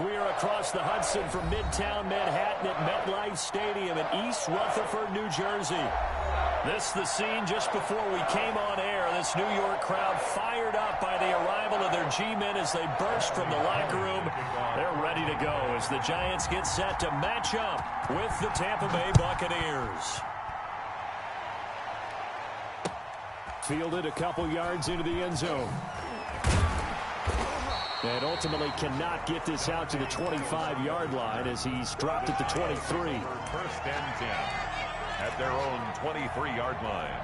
We are across the Hudson from Midtown Manhattan at MetLife Stadium in East Rutherford, New Jersey. This is the scene just before we came on air. This New York crowd fired up by the arrival of their G-men as they burst from the locker room. They're ready to go as the Giants get set to match up with the Tampa Bay Buccaneers. Fielded a couple yards into the end zone. And ultimately cannot get this out to the 25-yard line as he's dropped at the 23. First and 10 at their own 23-yard line.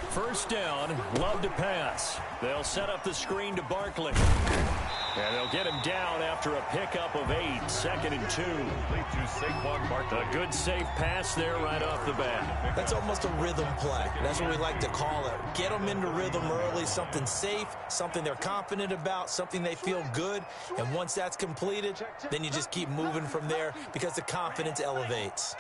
First down, Love to pass. They'll set up the screen to Barkley. And they'll get him down after a pickup of 8, 2nd and 2. A good safe pass there right off the bat. That's almost a rhythm play. That's what we like to call it. Get them into rhythm early, something safe, something they're confident about, something they feel good. And once that's completed, then you just keep moving from there because the confidence elevates.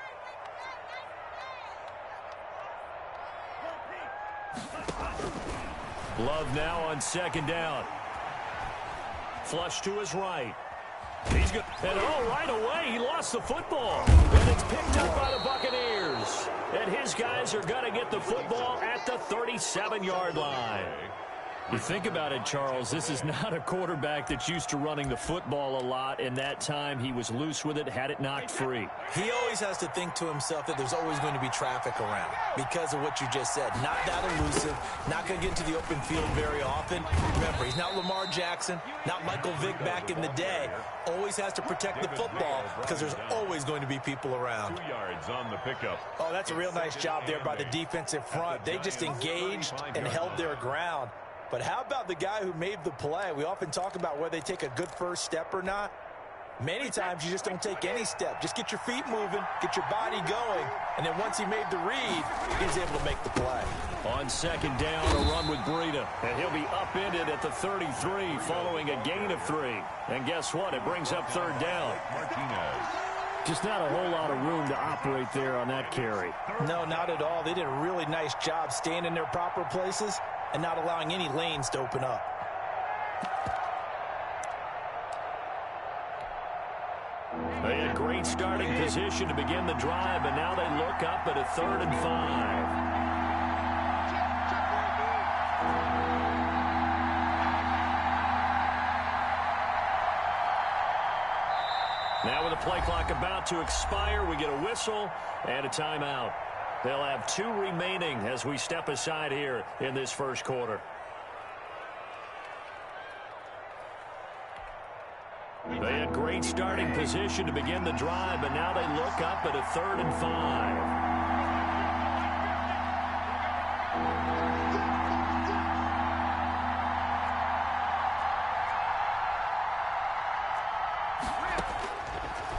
Love now on 2nd down. Flush to his right. He's good. And right away, he lost the football. And it's picked up by the Buccaneers. And his guys are going to get the football at the 37-yard line. You think about it, Charles, this is not a quarterback that's used to running the football a lot, and that time he was loose with it, had it knocked free. He always has to think to himself that there's always going to be traffic around because of what you just said. Not that elusive, not going to get into the open field very often. Remember, he's not Lamar Jackson, not Michael Vick back in the day. Always has to protect the football because there's always going to be people around. 2 yards on the pickup. Oh, that's a real nice job there by the defensive front. They just engaged and held their ground. But how about the guy who made the play? We often talk about whether they take a good first step or not. Many times you just don't take any step. Just get your feet moving, get your body going, and then once he made the read, he was able to make the play. On 2nd down, a run with Breida. And he'll be upended at the 33 following a gain of 3. And guess what? It brings up 3rd down. Martinez. Just not a whole lot of room to operate there on that carry. No, not at all. They did a really nice job staying in their proper places and not allowing any lanes to open up. They had great starting position to begin the drive, but now they look up at a 3rd and 5. Now with the play clock about to expire, we get a whistle and a timeout. They'll have 2 remaining as we step aside here in this first quarter. They had great starting position to begin the drive, but now they look up at a 3rd and 5.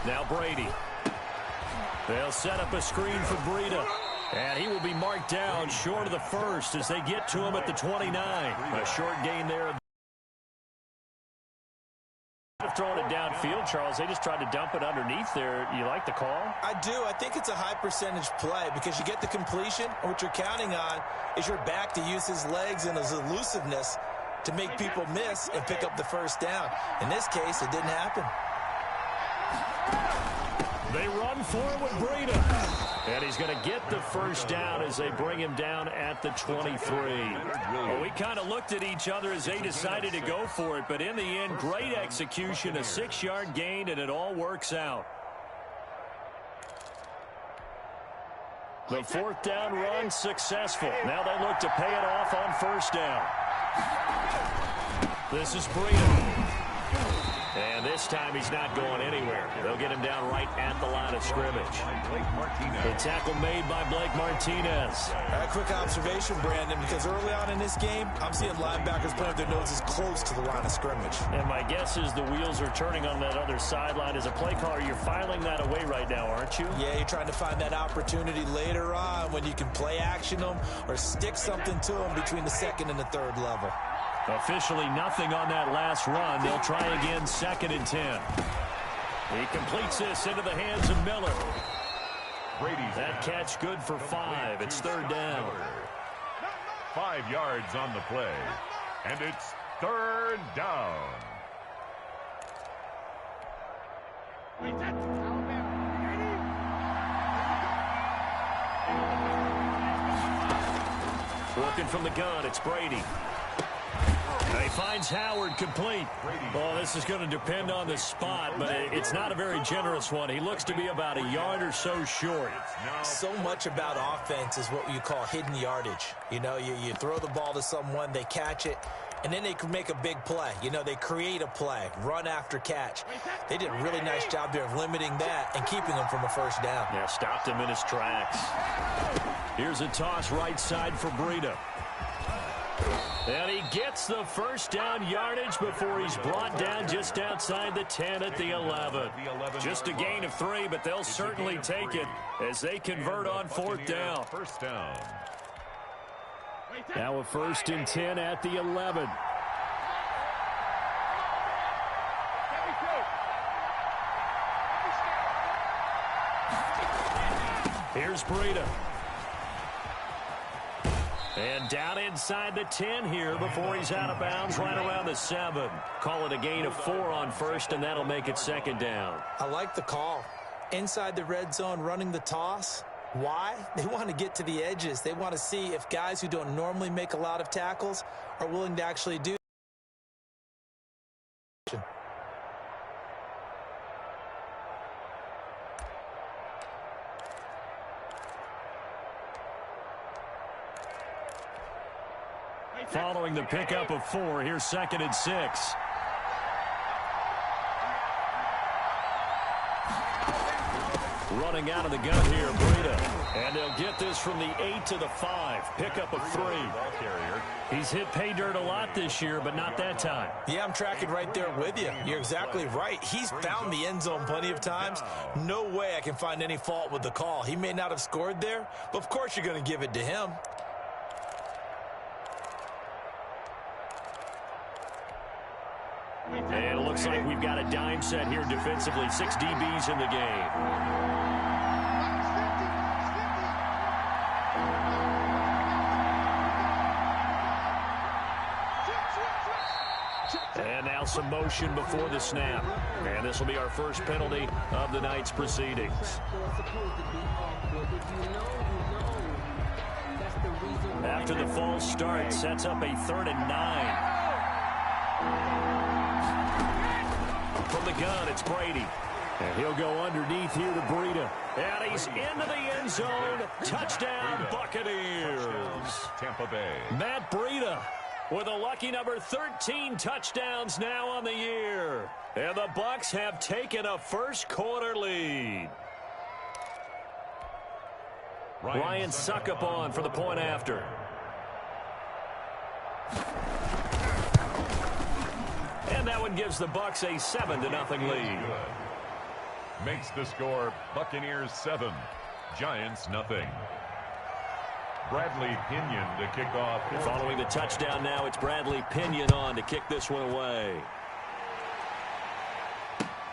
Now Brady. They'll set up a screen for Breida. And he will be marked down short of the 1st as they get to him at the 29. A short gain there. Throwing it downfield, Charles. They just tried to dump it underneath there. You like the call? I do. I think it's a high percentage play because you get the completion. And what you're counting on is your back to use his legs and his elusiveness to make people miss and pick up the 1st down. In this case, it didn't happen. They run forward with Breida. And he's going to get the 1st down as they bring him down at the 23. Well, we kind of looked at each other as they decided to go for it. But in the end, great execution, a 6-yard gain, and it all works out. The 4th down run successful. Now they look to pay it off on 1st down. This is Breida. And this time he's not going anywhere. They'll get him down right at the line of scrimmage. The tackle made by Blake Martinez. A quick observation, Brandon, because early on in this game, I'm seeing linebackers playing with their noses close to the line of scrimmage. And my guess is the wheels are turning on that other sideline. As a play caller, you're filing that away right now, aren't you? Yeah, you're trying to find that opportunity later on when you can play action them or stick something to them between the 2nd and the 3rd level. Officially nothing on that last run. They'll try again, 2nd and 10. He completes this into the hands of Miller. That catch good for 5. It's 3rd down. 5 yards on the play. And it's third down. Working from the gun, it's Brady. He finds Howard complete. Well, this is going to depend on the spot, but it's not a very generous one. He looks to be about a yard or so short. So much about offense is what you call hidden yardage. You know, you throw the ball to someone, they catch it, and then they can make a big play. You know, they create a play, run after catch. They did a really nice job there of limiting that and keeping him from a first down. Yeah, stopped him in his tracks. Here's a toss right side for Breida. And he gets the first down yardage before he's brought down just outside the 10 at the 11. Just a gain of 3, but they'll certainly take it as they convert on fourth down. First down. Now a 1st and 10 at the 11. Here's Breida. And down inside the 10 here before he's out of bounds right around the 7. Call it a gain of 4 on first, and that'll make it second down. I like the call. Inside the red zone running the toss. Why? They want to get to the edges. They want to see if guys who don't normally make a lot of tackles are willing to actually do. Following the pickup of 4, here's 2nd and 6. Running out of the gun here, Breida. And they'll get this from the 8 to the 5. Pickup of 3. He's hit pay dirt a lot this year, but not that time. Yeah, I'm tracking right there with you. You're exactly right. He's found the end zone plenty of times. No way I can find any fault with the call. He may not have scored there, but of course you're going to give it to him. And it looks like we've got a dime set here defensively. 6 DBs in the game. And now some motion before the snap. And this will be our first penalty of the night's proceedings. After the false start, sets up a 3rd and 9. From the gun, it's Brady. And he'll go underneath here to Breida. And he's into the end zone. Touchdown, Buccaneers. Tampa Bay. Matt Breida with a lucky number 13 touchdowns now on the year. And the Bucs have taken a first quarter lead. Ryan Succop on for the point after. And that one gives the Bucs a 7-0 lead. Makes the score Buccaneers 7, Giants 0. Bradley Pinion to kick off. Following the touchdown now, it's Bradley Pinion on to kick this one away.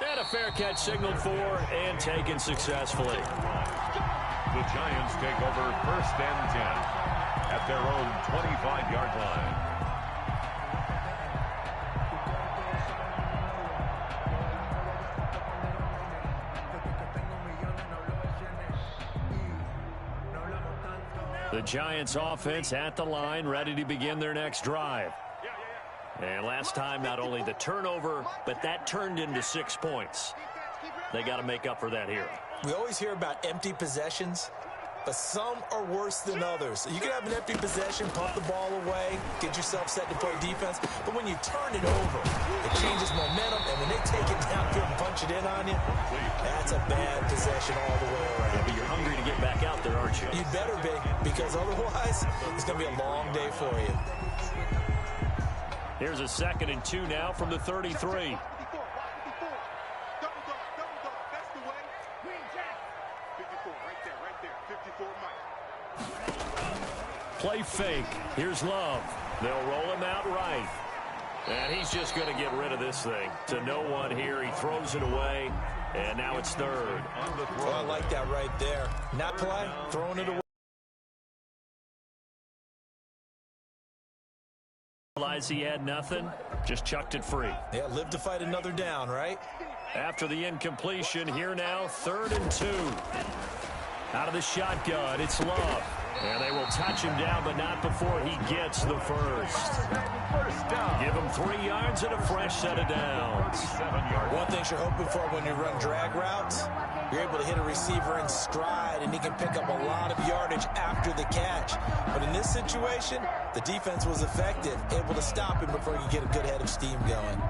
And a fair catch signaled for and taken successfully. The Giants take over 1st and 10 at their own 25-yard line. The Giants offense at the line, ready to begin their next drive. And last time, not only the turnover, but that turned into 6 points. They got to make up for that here. We always hear about empty possessions, but some are worse than others. You can have an empty possession, pump the ball away, get yourself set to play defense, but when you turn it over, it changes momentum, and when they take it downfield and punch it in on you, that's a bad possession all the way around. Yeah, but you're hungry to get back out there, aren't you? You better be, because otherwise, it's going to be a long day for you. Here's a 2nd and 2 now from the 33. Play fake. Here's Love. They'll roll him out right. And he's just going to get rid of this thing. To no one here. He throws it away. And now it's 3rd. Well, I like that right there. Not play, throwing it away. Realized he had nothing, just chucked it free. Yeah, live to fight another down, right? After the incompletion, here now, 3rd and 2. Out of the shotgun, it's Love. And they will touch him down, but not before he gets the first. Give him 3 yards and a fresh set of downs. One thing you're hoping for when you run drag routes, you're able to hit a receiver in stride, and he can pick up a lot of yardage after the catch. But in this situation, the defense was effective, able to stop him before you get a good head of steam going.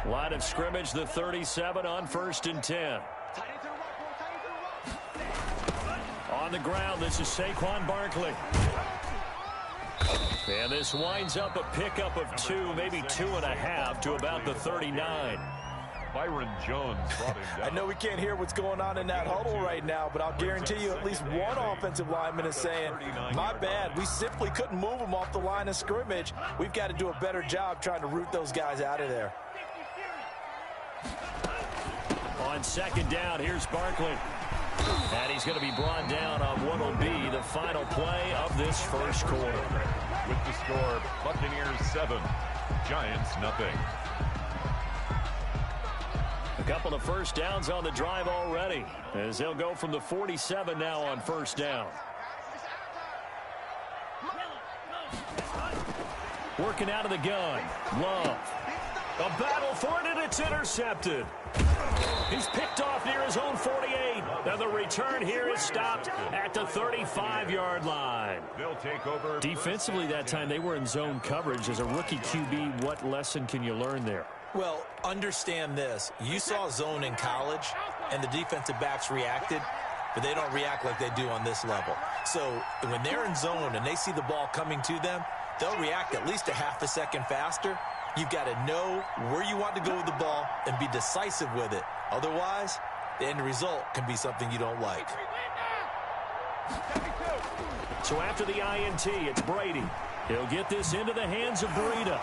Line of scrimmage, the 37 on 1st and 10. On the ground, this is Saquon Barkley. And this winds up a pickup of 2, maybe 2.5 to about the 39. Byron Jones brought him down. I know we can't hear what's going on in that huddle right now, but I'll guarantee you at least one offensive lineman is saying, my bad, we simply couldn't move them off the line of scrimmage. We've got to do a better job trying to root those guys out of there. On 2nd down, here's Barkley. And he's going to be brought down on what will be the final play of this first quarter. With the score, Buccaneers 7, Giants nothing. A couple of first downs on the drive already, as they'll go from the 47 now on 1st down. Working out of the gun, Love. A battle for it, and it's intercepted. He's picked off near his own 48. And the return here is stopped at the 35-yard line. They'll take over. Defensively that time, they were in zone coverage. As a rookie QB, what lesson can you learn there? Well, understand this. You saw zone in college, and the defensive backs reacted, but they don't react like they do on this level. So when they're in zone and they see the ball coming to them, they'll react at least a half a second faster. You've got to know where you want to go with the ball and be decisive with it. Otherwise, the end result can be something you don't like. So after the INT, it's Brady. He'll get this into the hands of Breida.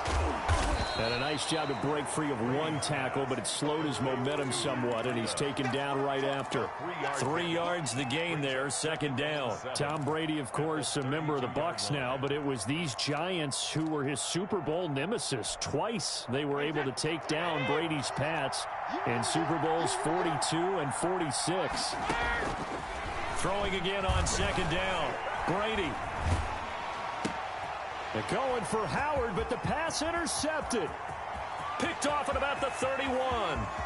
And a nice job to break free of one tackle, but it slowed his momentum somewhat, and he's taken down right after. 3 yards the gain there, 2nd down. Tom Brady, of course, a member of the Bucs now, but it was these Giants who were his Super Bowl nemesis. Twice they were able to take down Brady's Pats in Super Bowls 42 and 46. Throwing again on 2nd down. Brady. They're going for Howard, but the pass intercepted. Picked off at about the 31,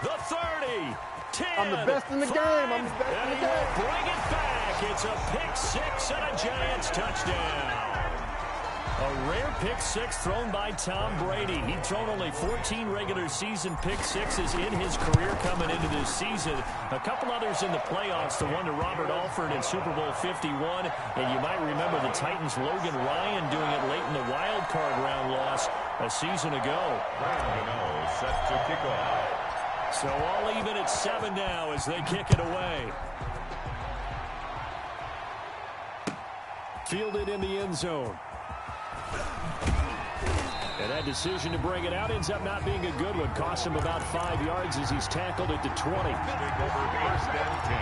the 30, 10. I'm the best in the 5, game. I'm the best in the and game. bring it back. It's a pick 6 and a Giants touchdown. A rare pick 6 thrown by Tom Brady. He'd thrown only 14 regular season pick 6s in his career coming into this season. A couple others in the playoffs, the one to Robert Alford in Super Bowl 51. And you might remember the Titans' Logan Ryan doing it late in the wild card round loss a season ago. Set to kick off. So all even at 7 now as they kick it away. Fielded in the end zone. And that decision to bring it out ends up not being a good one. Cost him about 5 yards as he's tackled at the 20. Take over 1st and 10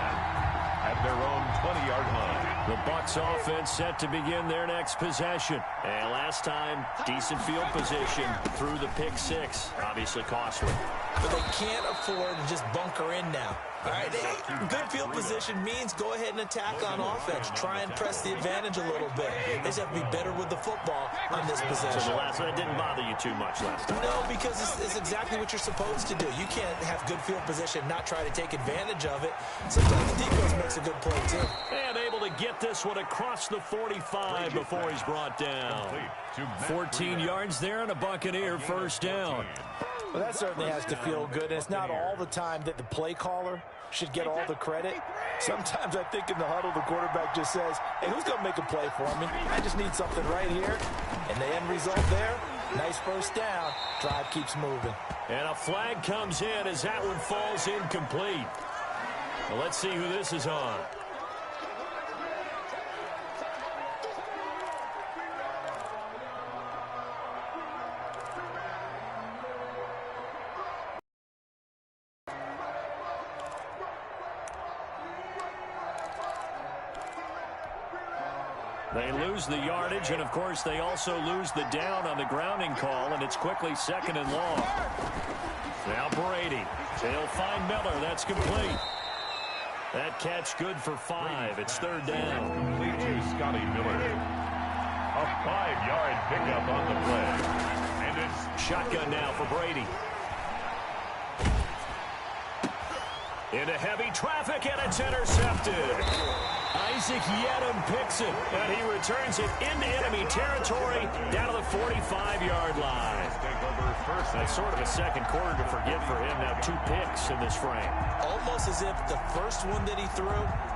at their own 20-yard line. The Bucs offense set to begin their next possession. And last time, decent field position through the pick 6. Obviously costly. But they can't afford to just bunker in now. All right, good field position means go ahead and attack on offense. Try and press the advantage a little bit. They just have to be better with the football on this possession. So the last one didn't bother you too much last time. No, because it's exactly what you're supposed to do. You can't have good field position, not try to take advantage of it. Sometimes the defense makes a good play, too. And able to get this one across the 45 before he's brought down. 14 yards there and a Buccaneer 1st down. Well, that certainly has to feel good. And it's not all the time that the play caller should get all the credit. Sometimes I think in the huddle, the quarterback just says, hey, who's going to make a play for me? I just need something right here. And the end result there, nice 1st down. Drive keeps moving. And a flag comes in as that one falls incomplete. Well, let's see who this is on. They lose the yardage, and, of course, they also lose the down on the grounding call, and it's quickly 2nd and long. Now Brady. They'll find Miller. That's complete. That catch good for 5. It's 3rd down. Complete to Scotty Miller. A 5-yard pickup on the play. And it's shotgun now for Brady. Into heavy traffic, and it's intercepted. Isaac Yedem picks it, and he returns it into enemy territory down to the 45-yard line. That's sort of a second quarter to forget for him. Now 2 picks in this frame. Almost as if the first one that he threw,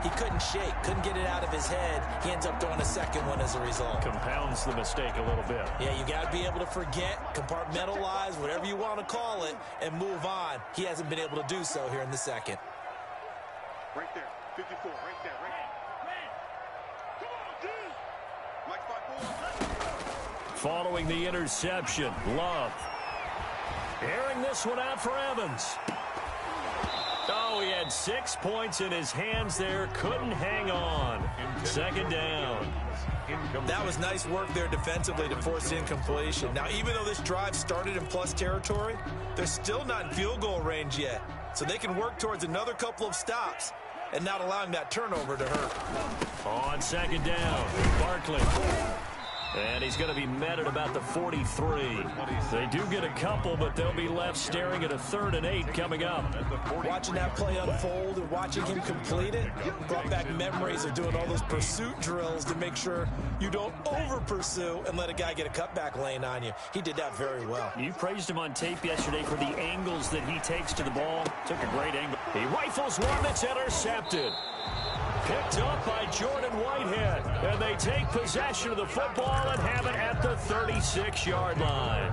he couldn't shake, couldn't get it out of his head. He ends up throwing a second one as a result. Compounds the mistake a little bit. Yeah, you got to be able to forget, compartmentalize, whatever you want to call it, and move on. He hasn't been able to do so here in the second. Right there, 54, right there, right there. Following the interception, Love. Airing this one out for Evans. Oh, he had 6 points in his hands there. Couldn't hang on. 2nd down. That was nice work there defensively to force the incompletion. Now, even though this drive started in plus territory, they're still not in field goal range yet. So they can work towards another couple of stops and not allowing that turnover to hurt. On 2nd down, Barkley. And he's going to be met at about the 43. They do get a couple, but they'll be left staring at a 3rd and 8 coming up. Watching that play unfold and watching him complete it brought back memories of doing all those pursuit drills to make sure you don't over-pursue and let a guy get a cutback lane on you. He did that very well. You praised him on tape yesterday for the angles that he takes to the ball. Took a great angle. He rifles one that's intercepted. Picked up by Jordan Whitehead. And they take possession of the football and have it at the 36-yard line.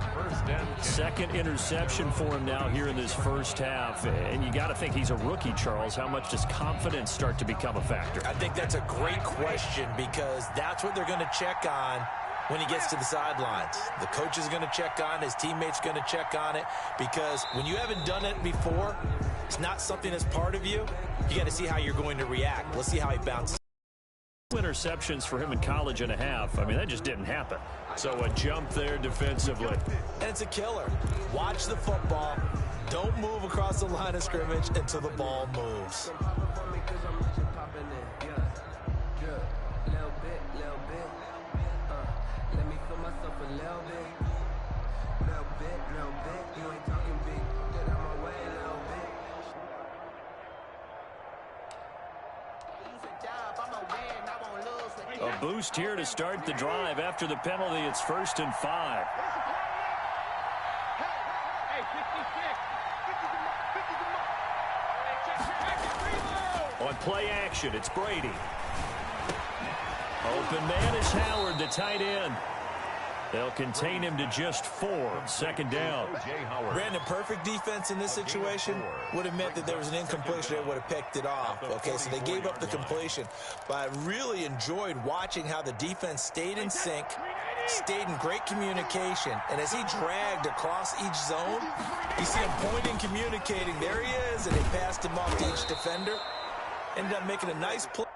2nd interception for him now here in this first half. And you got to think he's a rookie, Charles. How much does confidence start to become a factor? I think that's a great question because that's what they're going to check on when he gets to the sidelines. The coach is going to check on it. His teammate's going to check on it because when you haven't done it before, it's not something that's part of you. You got to see how you're going to react. Let's see how he bounces. 2 interceptions for him in college and a half. I mean, that just didn't happen. So a jump there defensively. And it's a killer. Watch the football. Don't move across the line of scrimmage until the ball moves. A boost here to start the drive. After the penalty, it's 1st and 5. On play action, it's Brady. Open man is Howard, the tight end. They'll contain him to just 4. 2nd down. Brandon, perfect defense in this situation would have meant that there was an incompletion. They would have picked it off. Okay, so they gave up the completion. But I really enjoyed watching how the defense stayed in sync, stayed in great communication. And as he dragged across each zone, you see him pointing, communicating. There he is, and they passed him off to each defender. Ended up making a nice play.